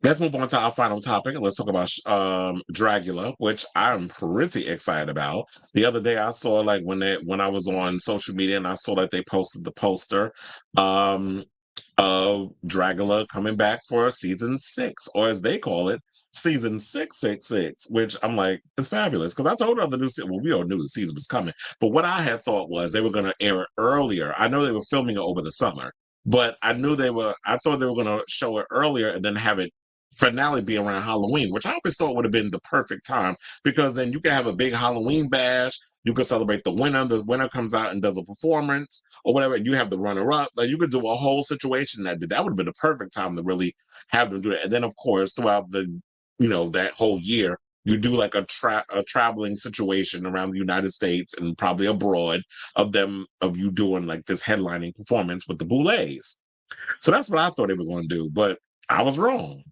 Let's move on to our final topic, and let's talk about Dragula, which I'm pretty excited about. The other day, I saw like when I was on social media, and I saw that they posted the poster um, of Dragula coming back for season 6, or as they call it, season 666. Which I'm like, it's fabulous because I told her the new season. Well, we all knew the season was coming, but what I had thought was they were going to air it earlier. I know they were filming it over the summer, but I knew they were. I thought they were going to show it earlier and then have it finale be around Halloween, which I always thought would have been the perfect time because then you can have a big Halloween bash. You can celebrate the winner. The winner comes out and does a performance or whatever. You have the runner up. Like you could do a whole situation that would have been the perfect time to really have them do it. And then of course throughout that whole year, you do like a traveling situation around the United States and probably abroad of you doing like this headlining performance with the Boulets. So that's what I thought they were going to do, but I was wrong.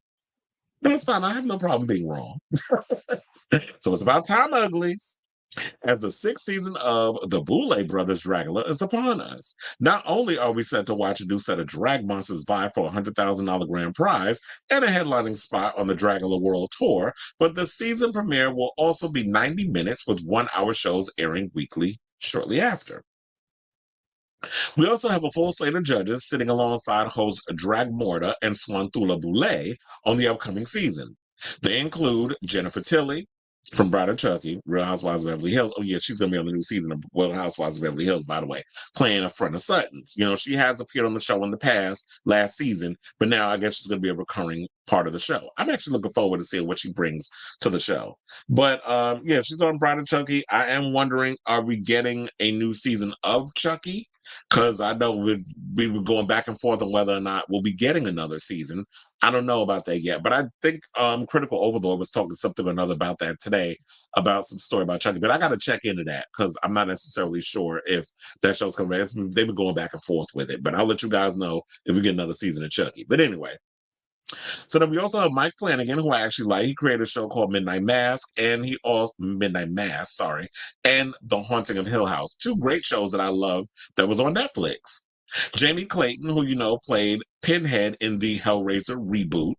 That's fine. I have no problem being wrong. So it's about time, uglies. As the sixth season of the Boulet Brothers Dragula is upon us. Not only are we set to watch a new set of drag monsters vie for a $100,000 grand prize and a headlining spot on the Dragula World Tour, but the season premiere will also be 90 minutes with 1 hour shows airing weekly shortly after. We also have a full slate of judges sitting alongside hosts Drag Morta and Swantula Boulet on the upcoming season. They include Jennifer Tilly from Bride of Chucky, Real Housewives of Beverly Hills. Oh, yeah, she's going to be on the new season of Real Housewives of Beverly Hills, by the way, playing a friend of Sutton's. She has appeared on the show in the past, last season, but now I guess she's going to be a recurring part of the show. I'm actually looking forward to seeing what she brings to the show. But yeah, she's on Bride of Chucky. I am wondering, are we getting a new season of Chucky? Because I know we were going back and forth on whether or not we'll be getting another season. I don't know about that yet, but I think Critical Overlord was talking something or another about that today, about some story about Chucky. But I got to check into that because I'm not necessarily sure if that show's coming back. They've been going back and forth with it, but I'll let you guys know if we get another season of Chucky. But anyway, so then we also have Mike Flanagan, who I actually like. He created a show called Midnight Mass, sorry, and The Haunting of Hill House. Two great shows that I love that was on Netflix. Jamie Clayton, who played Pinhead in the Hellraiser reboot.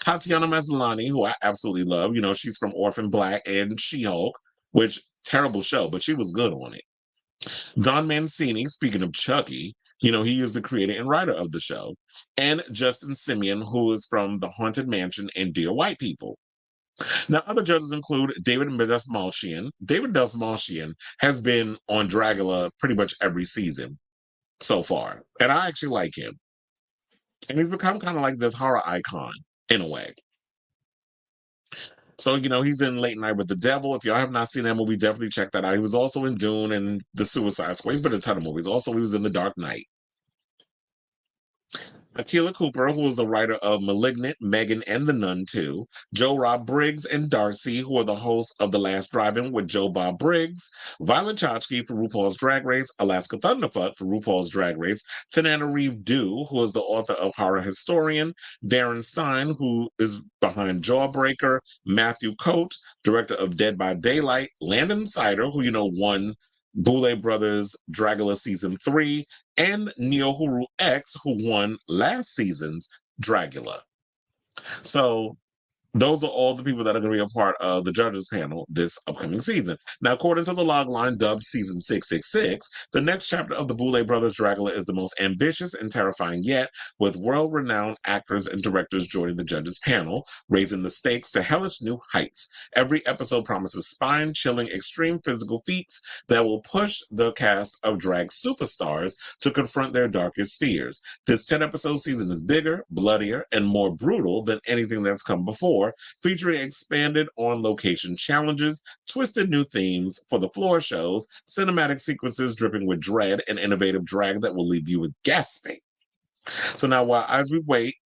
Tatiana Maslany, who I absolutely love. She's from Orphan Black and She-Hulk, which terrible show, but she was good on it. Don Mancini, speaking of Chucky, he is the creator and writer of the show. And Justin Simeon, who is from The Haunted Mansion and Dear White People. Now, other judges include David Dastmalchian. David Dastmalchian has been on Dragula pretty much every season so far. And I actually like him. And he's become kind of like this horror icon in a way. So, he's in Late Night with the Devil. If y'all have not seen that movie, definitely check that out. He was also in Dune and The Suicide Squad. He's been in a ton of movies. Also, he was in The Dark Knight. Akilah Cooper, who is the writer of *Malignant*, *Megan*, and *The Nun* 2. Joe Rob Briggs and Darcy, who are the hosts of *The Last Drive-In* with Joe Bob Briggs. Violet Chachki for RuPaul's Drag Race. Alaska Thunderfuck for RuPaul's Drag Race. Tananarive Due, who is the author of *Horror Historian*. Darren Stein, who is behind *Jawbreaker*. Matthew Coate, director of *Dead by Daylight*. Landon Sider, who won Boulet Brothers Dragula Season 3, and Neohuru X, who won last season's Dragula. So those are all the people that are going to be a part of the judges panel this upcoming season. Now, according to the logline dubbed Season 666, the next chapter of the Boulet Brothers Dragula is the most ambitious and terrifying yet, with world-renowned actors and directors joining the judges panel, raising the stakes to hellish new heights. Every episode promises spine-chilling extreme physical feats that will push the cast of drag superstars to confront their darkest fears. This 10-episode season is bigger, bloodier, and more brutal than anything that's come before, featuring expanded on-location challenges, twisted new themes for the floor shows, cinematic sequences dripping with dread, and innovative drag that will leave you with gasping. So now, as we wait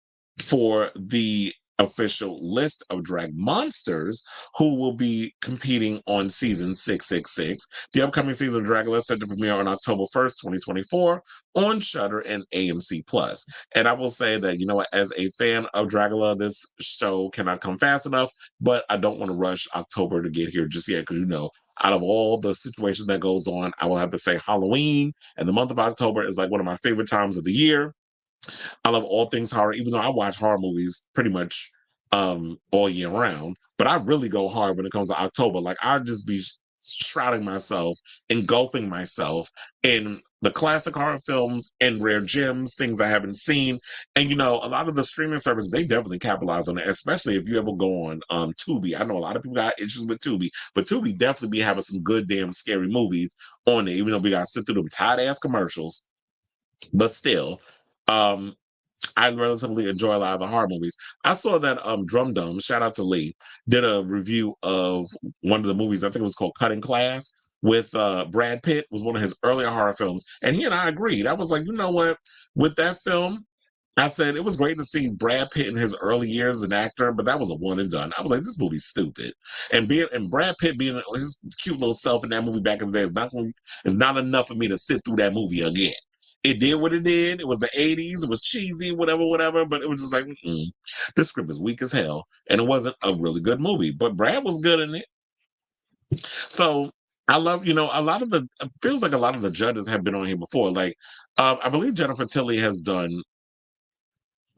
for the official list of drag monsters who will be competing on season 666. The upcoming season of Dragula is set to premiere on October 1st, 2024 on Shudder and AMC Plus. And I will say that, as a fan of Dragula, this show cannot come fast enough, but I don't want to rush October to get here just yet because, out of all the situations that goes on, I will have to say Halloween and the month of October is like one of my favorite times of the year. I love all things horror, even though I watch horror movies pretty much all year round. But I really go hard when it comes to October. Like I'll just be shrouding myself, engulfing myself in the classic horror films and rare gems, things I haven't seen. And a lot of the streaming services, they definitely capitalize on it, especially if you ever go on Tubi. I know a lot of people got issues with Tubi, but Tubi definitely be having some good damn scary movies on there, even though we gotta sit through them tight ass commercials. But still, um, I relatively enjoy a lot of the horror movies. I saw that Drum Dum, shout out to Lee, did a review of one of the movies. I think it was called Cutting Class with Brad Pitt. It was one of his earlier horror films, and he and I agreed. I was like, you know what, with that film. I said it was great to see Brad Pitt in his early years as an actor, but that was a one and done. I was like, this movie's stupid. And Brad Pitt being his cute little self in that movie back in the day is not enough for me to sit through that movie again. It did what it did. It was the 80s. It was cheesy, whatever, whatever. But it was just like, this script is weak as hell. And it wasn't a really good movie. But Brad was good in it. So I love, a lot of it feels like a lot of the judges have been on here before. Like, I believe Jennifer Tilly has done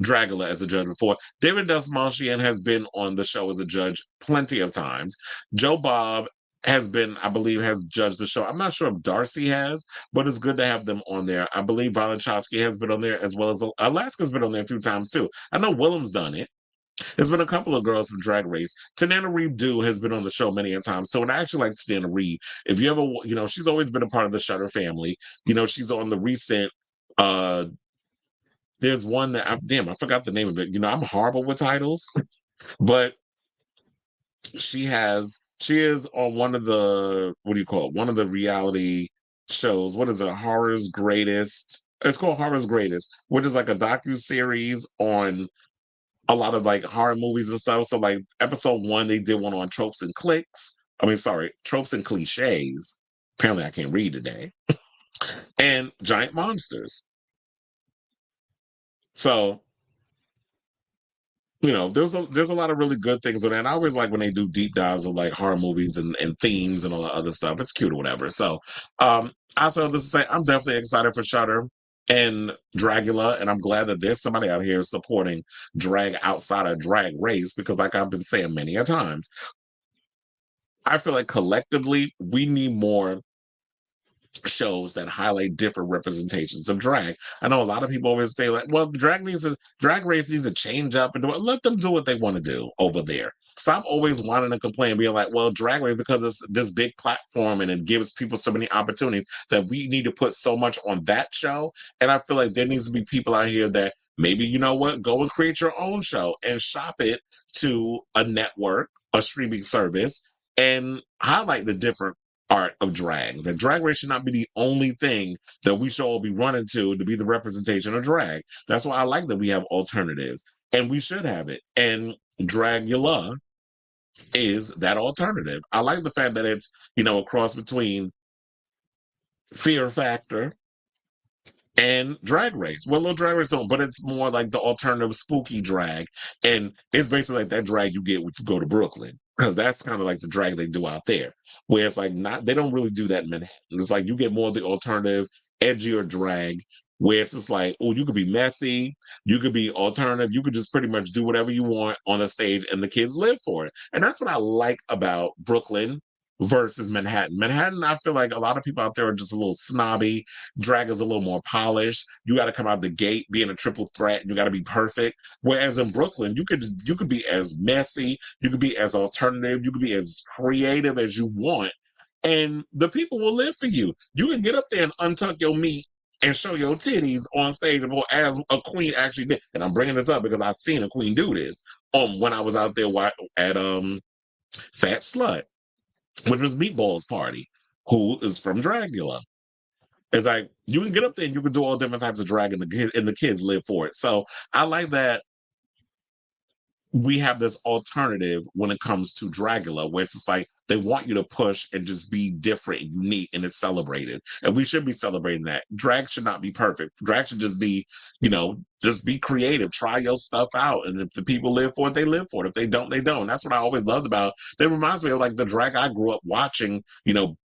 Dragula as a judge before. David Desmalchian has been on the show as a judge plenty of times. Joe Bob has been, I believe, has judged the show. I'm not sure if Darcy has, but it's good to have them on there. I believe Violet Chachki has been on there, as well as Alaska's been on there a few times too. I know Willem's done it. There's been a couple of girls from Drag Race. Tanana Reed Dew has been on the show many a times. So, and I actually like Tanana Reed. If you ever, she's always been a part of the Shutter family. She's on the recent there's one that I forgot the name of it. I'm horrible with titles, but she is on one of the what do you call it? One of the reality shows. What is it? Horror's Greatest. It's called Horror's Greatest, which is like a docu-series on a lot of like horror movies and stuff. So like episode 1, they did one on tropes and clicks. I mean, sorry, tropes and cliches. Apparently I can't read today. And giant monsters. So there's a lot of really good things in it. And I always like when they do deep dives of like horror movies and themes and all that other stuff. It's cute or whatever. So I tell this to say I'm definitely excited for Shutter and Dragula, and I'm glad that there's somebody out here supporting drag outside of Drag Race, because like I've been saying many a times, I feel like collectively we need more shows that highlight different representations of drag. I know a lot of people always say like, well, drag race needs to change up and let them do what they want to do over there. Stop always wanting to complain, being like, well, drag race, because it's this big platform and it gives people so many opportunities, that we need to put so much on that show. And I feel like there needs to be people out here that maybe, go and create your own show and shop it to a network, a streaming service, and highlight the different art of drag. The drag race should not be the only thing that we should all be running to be the representation of drag. That's why I like that we have alternatives, and we should have it. And Dragula is that alternative. I like the fact that it's, a cross between Fear Factor and Drag Race. Well, little Drag Race don't, but it's more like the alternative spooky drag. And it's basically like that drag you get when you go to Brooklyn. Because that's kind of like the drag they do out there. Where it's like they don't really do that in Manhattan. It's like you get more of the alternative, edgier drag, where it's just like, oh, you could be messy, you could be alternative, you could just pretty much do whatever you want on the stage and the kids live for it. And that's what I like about Brooklyn versus Manhattan. Manhattan, I feel like a lot of people out there are just a little snobby. Drag is a little more polished. You got to come out the gate being a triple threat, and you got to be perfect. Whereas in Brooklyn, you could be as messy, you could be as alternative, you could be as creative as you want, and the people will live for you. You can get up there and untuck your meat and show your titties on stage, as a queen actually did. And I'm bringing this up because I've seen a queen do this when I was out there at Fat Slut, which was Meatball's party, who is from Dragula. It's like you can get up there and you can do all different types of drag, and the kids live for it. So I like that we have this alternative when it comes to Dragula, where it's just like they want you to push and just be different and unique, and it's celebrated. And we should be celebrating that. Drag should not be perfect. Drag should just be, just be creative, try your stuff out. And if the people live for it, they live for it. If they don't, they don't. That's what I always loved about it. It reminds me of like the drag I grew up watching,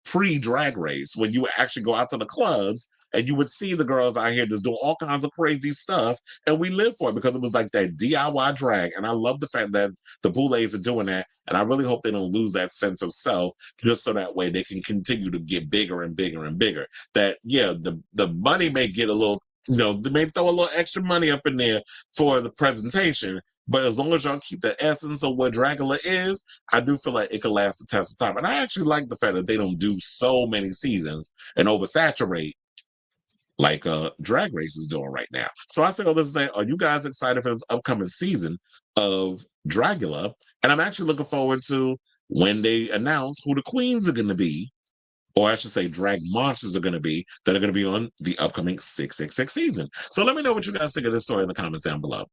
pre-drag race, when you would actually go out to the clubs and you would see the girls out here just doing all kinds of crazy stuff. And we lived for it because it was like that DIY drag. And I love the fact that the Boulets are doing that. And I really hope they don't lose that sense of self, just so that way they can continue to get bigger and bigger and bigger. That, yeah, the money may get a little, they may throw a little extra money up in there for the presentation, but as long as y'all keep the essence of what Dragula is, I do feel like it could last the test of time. And I actually like the fact that they don't do so many seasons and oversaturate like Drag Race is doing right now. So I say all this to say, are you guys excited for this upcoming season of Dragula? And I'm actually looking forward to when they announce who the queens are going to be, or I should say drag monsters are going to be, that are going to be on the upcoming 666 season. So let me know what you guys think of this story in the comments down below.